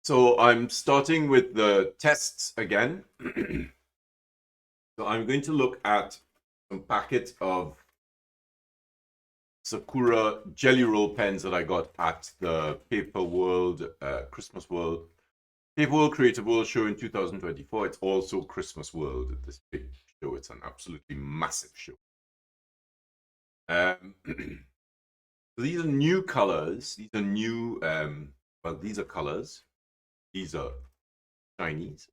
So I'm starting with the tests again. So I'm going to look at some packets of Sakura jelly roll pens that I got at the Paperworld Christmas World. Paperworld Creativeworld show in 2024. It's also Christmas World at this big show. It's an absolutely massive show. These are new colors. These are new, well, these are colors. These are Chinese.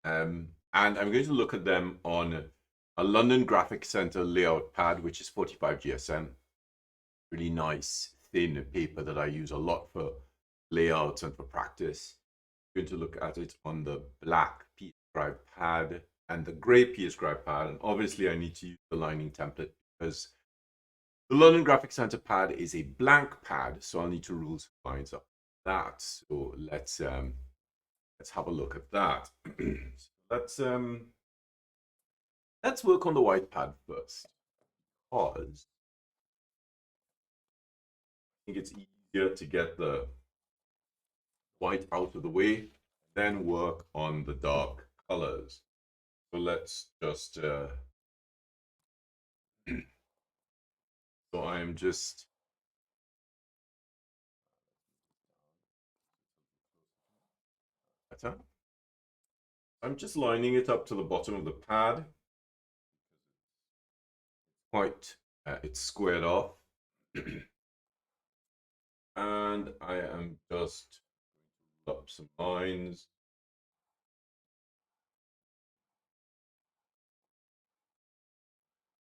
And I'm going to look at them on a London Graphic Center layout pad, which is 45 GSM. Really nice, thin paper that I use a lot for layouts and for practice. I'm going to look at it on the black PAScribe pad and the gray PAScribe pad. And obviously, I need to use the lining template because the London Graphic Center pad is a blank pad, so I'll need to rule some lines up that. So let's have a look at that. So let's work on the white pad first, because I think it's easier to get the white out of the way, then work on the dark colors. So let's just so I'm just better. I'm just lining it up to the bottom of the pad. Quite, it's squared off. And I am just up some lines.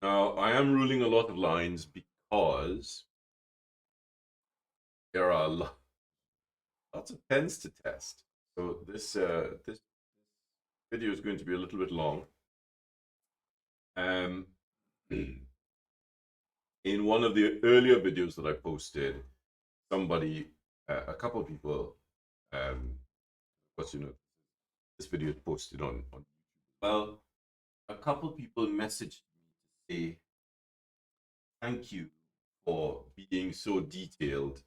Now, I am ruling a lot of lines because there are lots of pens to test. So this video is going to be a little bit long. In one of the earlier videos that I posted, somebody, a couple of people, of course, this video is posted on YouTube. Well, a couple of people messaged me to say thank you for being so detailed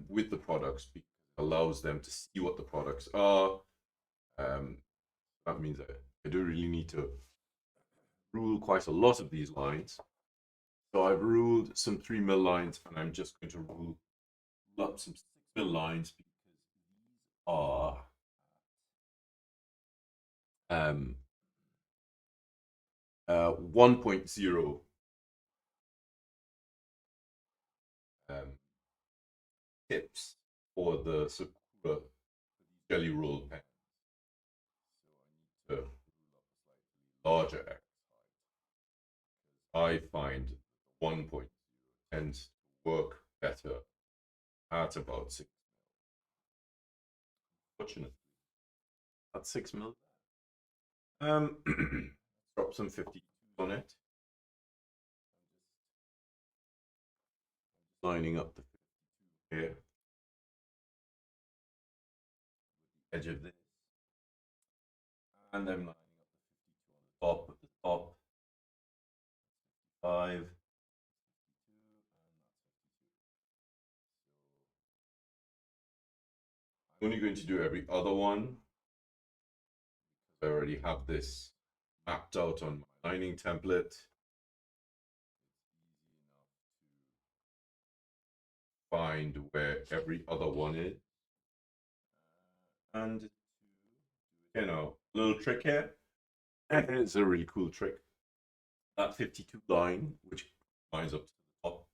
with the products, because it allows them to see what the products are. That means that I do really need to rule quite a lot of these lines. So I've ruled some 3mm lines, and I'm just going to rule up some 6mm lines because these are 1.0 tips for the Sakura jelly roll pen. So I need to rule up a slightly larger exercise. I find 1.0 tends to work better at about 6mm. Fortunately, at 6mm. Drop some 52 on it. Lining up the 52 here. Edge of this, and I'm lining up the 52 on the top, 5, 52, and that's 52. I'm only going to do every other one because I already have this mapped out on my lining template. It's easy enough to find where every other one is. And little trick here. It's a really cool trick. That 52 line, which lines up to the top,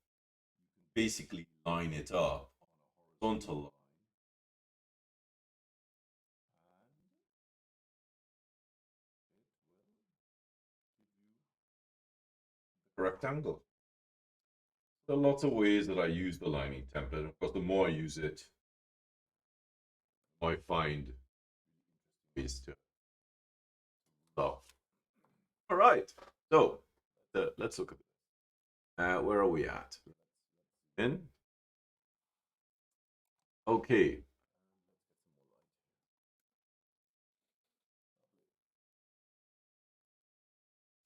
you can basically line it up on a horizontal line. Rectangle. There are lots of ways that I use the lining template. Of course, the more I use it, the more I find ways to love. All right, so let's look at this. Where are we at? In. Okay.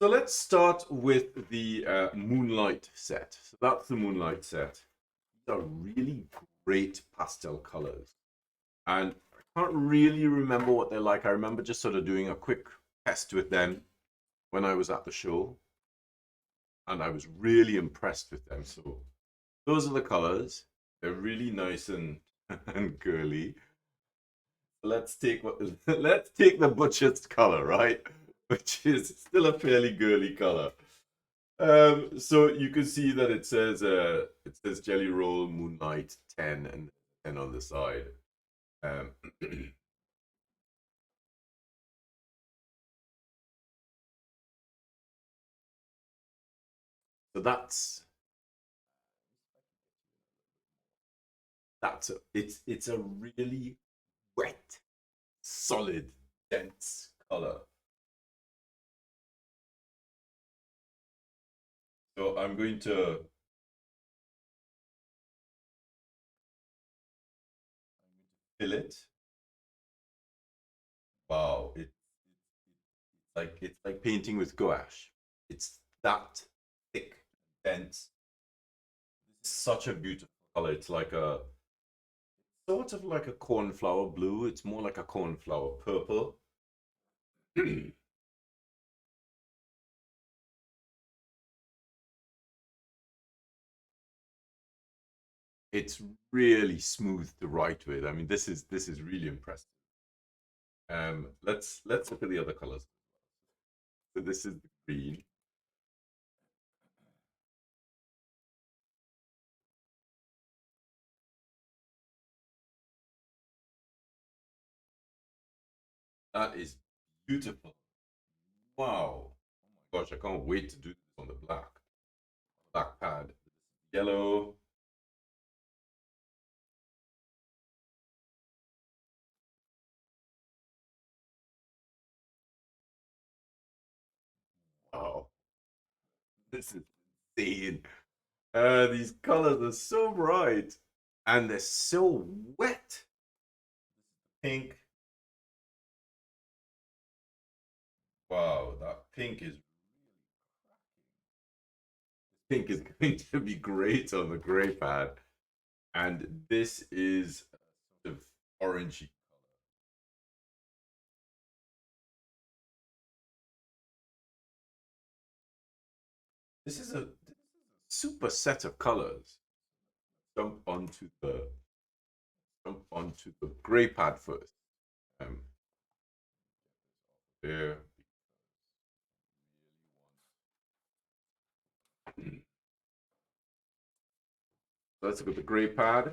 So let's start with the Moonlight set. So that's the Moonlight set. These are really great pastel colors. And I can't really remember what they're like. I remember just sort of doing a quick test with them when I was at the show, and I was really impressed with them. So those are the colors. They're really nice and and girly. Let's take what let's take the butcher's color, right? Which is still a fairly girly color. So you can see that it says Jelly Roll Moonlight 10 and 10 on the side. Um, so it's a really wet, solid, dense color. So I'm going to fill it. Wow, it's like painting with gouache. It's that thick, dense. It's such a beautiful color. It's like a sort of like a cornflower blue. It's more like a cornflower purple. It's really smooth to write with. I mean, this is really impressive. Let's look at the other colors. So this is the green. That is beautiful. Wow. Oh my gosh, I can't wait to do this on the black pad. Yellow. Wow, this is insane. These colors are so bright and they're so wet. Pink. Wow, that pink is going to be great on the gray pad. And this is sort of orangey. This is a super set of colors. Jump onto the gray pad first. Um, there. So let's look at the gray pad.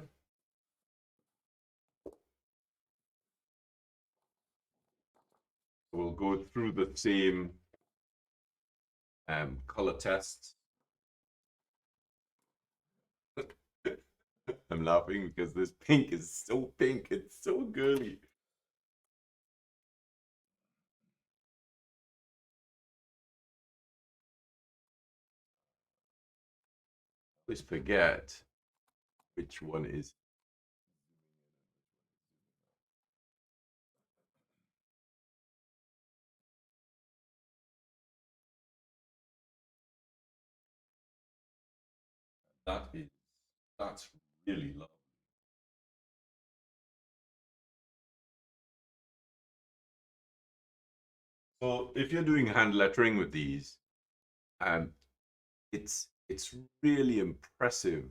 We'll go through the same color tests. I'm laughing because this pink is so pink. It's so girly. I always forget which one is. That is that's really lovely. So if you're doing hand lettering with these, um, it's really impressive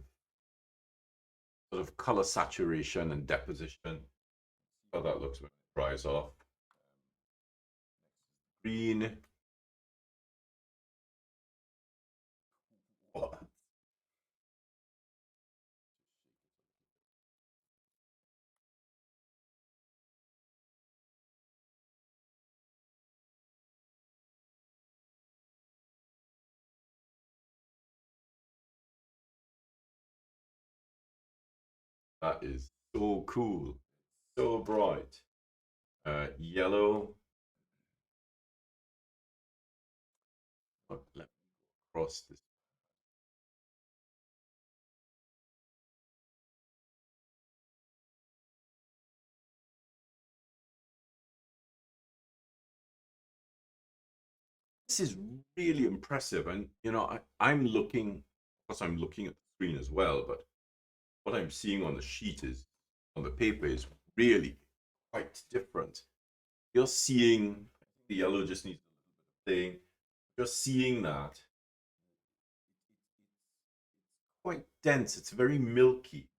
sort of color saturation and deposition. How that looks when it dries off. Green. What? That is so cool. So bright. Yellow. Let me cross this. This is really impressive. And I'm looking, of course, I'm looking at the screen as well, but what I'm seeing on the sheet is on the paper is really quite different. You're seeing the yellow just needs a little bit of thing. You're seeing that quite dense. It's very milky.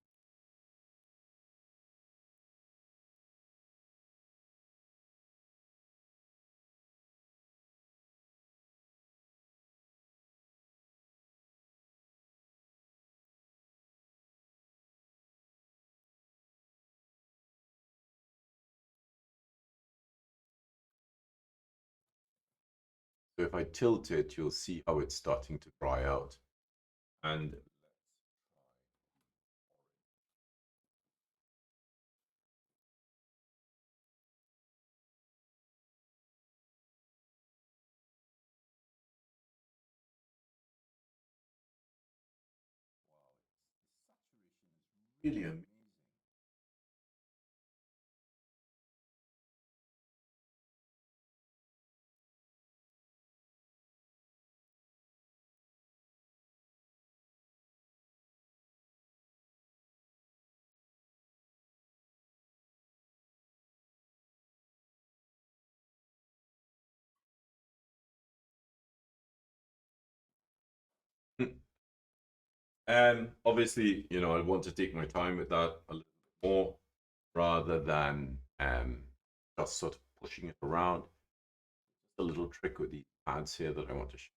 So if I tilt it, you'll see how it's starting to dry out. And really amazing. And obviously, I want to take my time with that a little bit more rather than just sort of pushing it around. Just a little trick with these pads here that I want to show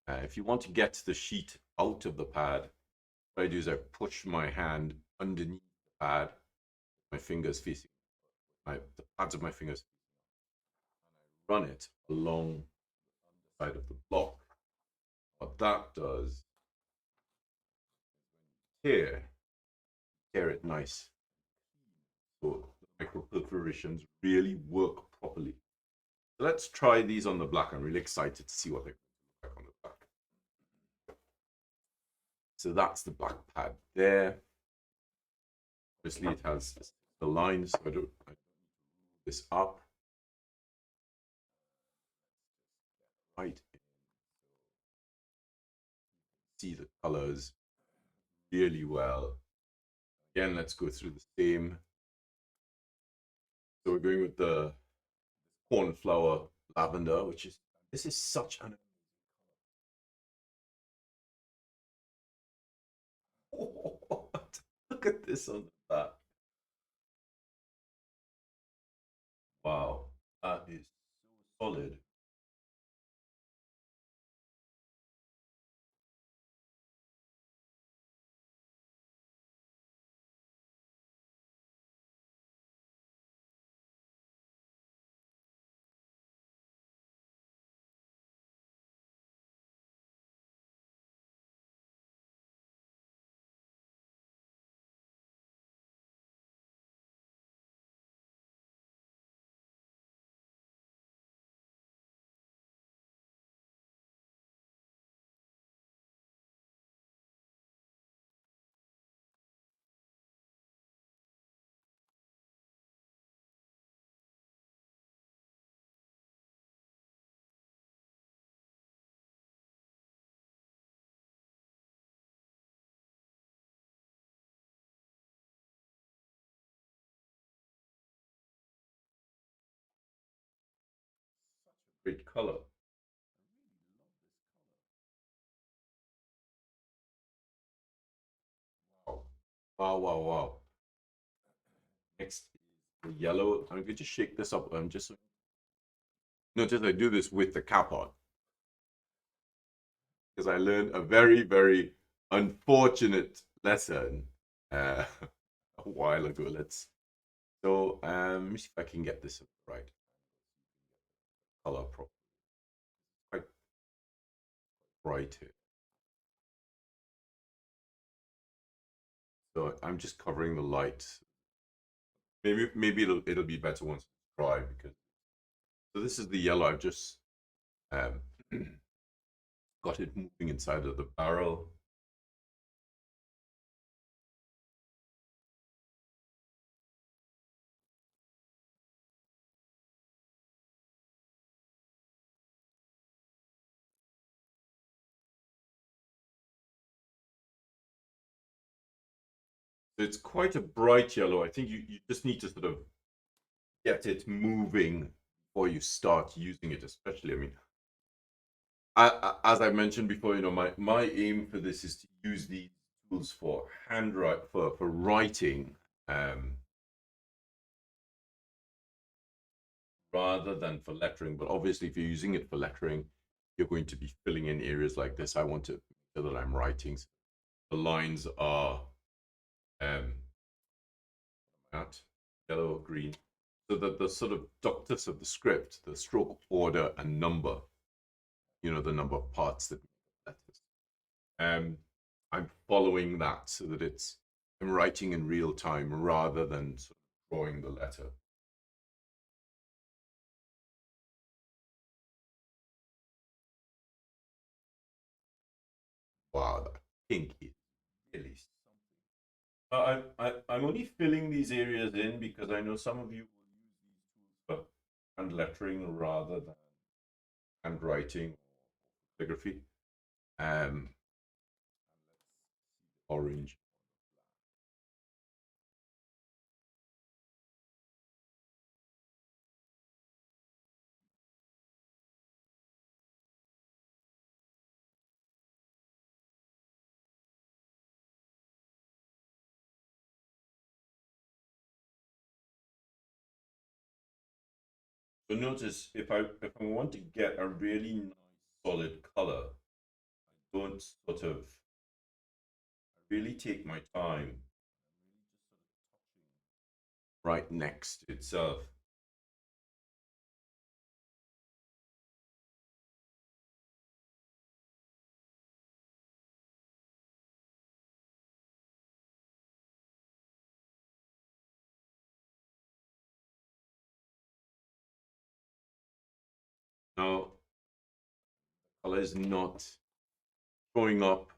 you. If you want to get the sheet out of the pad, what I do is I push my hand underneath the pad, my fingers facing the pads of my fingers, and I run it along the side of the block. What that does, tear, tear it nice. So the micro perforations really work properly. So let's try these on the black. I'm really excited to see what they look like on the black. So that's the black pad there. Obviously, it has the lines, so I don't move this up. Right. See the colors really well. Again, let's go through the same. So we're going with the cornflower lavender, this is such an look at this on the back. Wow, that is so solid. Great color. Wow, wow, wow, wow. Next is the yellow. I'm going to shake this up. I'm just notice I do this with the cap on because I learned a very, very unfortunate lesson a while ago. Let me see if I can get this right. Color properly. Quite bright here. So I'm just covering the light. Maybe it'll be better once it's dry because so this is the yellow. I've just um, got it moving inside of the barrel. It's quite a bright yellow. I think you just need to sort of get it moving before you start using it, especially. I mean, as I mentioned before, my aim for this is to use these tools for for writing, um, rather than for lettering. But obviously, if you're using it for lettering, you're going to be filling in areas like this. I want to make sure that I'm writing. So the lines are that yellow or green, so that the sort of ductus of the script, the stroke order and number, the number of parts that letters. I'm following that so that I'm writing in real time rather than sort of drawing the letter. Wow, that pink is really something. I'm only filling these areas in because I know some of you will use these tools for hand lettering rather than handwriting or calligraphy. Orange. So notice if I want to get a really nice solid color, I don't sort of I really take my time right next to itself. Now, color is not showing up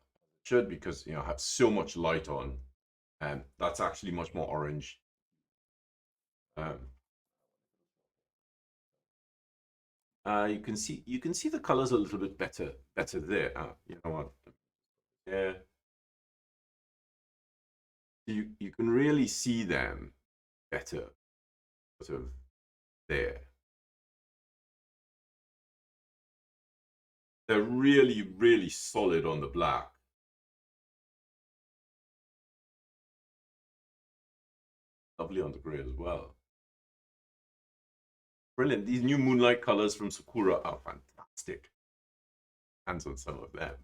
should because I have so much light on, and that's actually much more orange. Um, you can see the colors a little bit better there. You know what? Yeah, you can really see them better sort of there. They're really, really solid on the black. Lovely on the gray as well. Brilliant. These new Moonlight colors from Sakura are fantastic. Hands on some of them.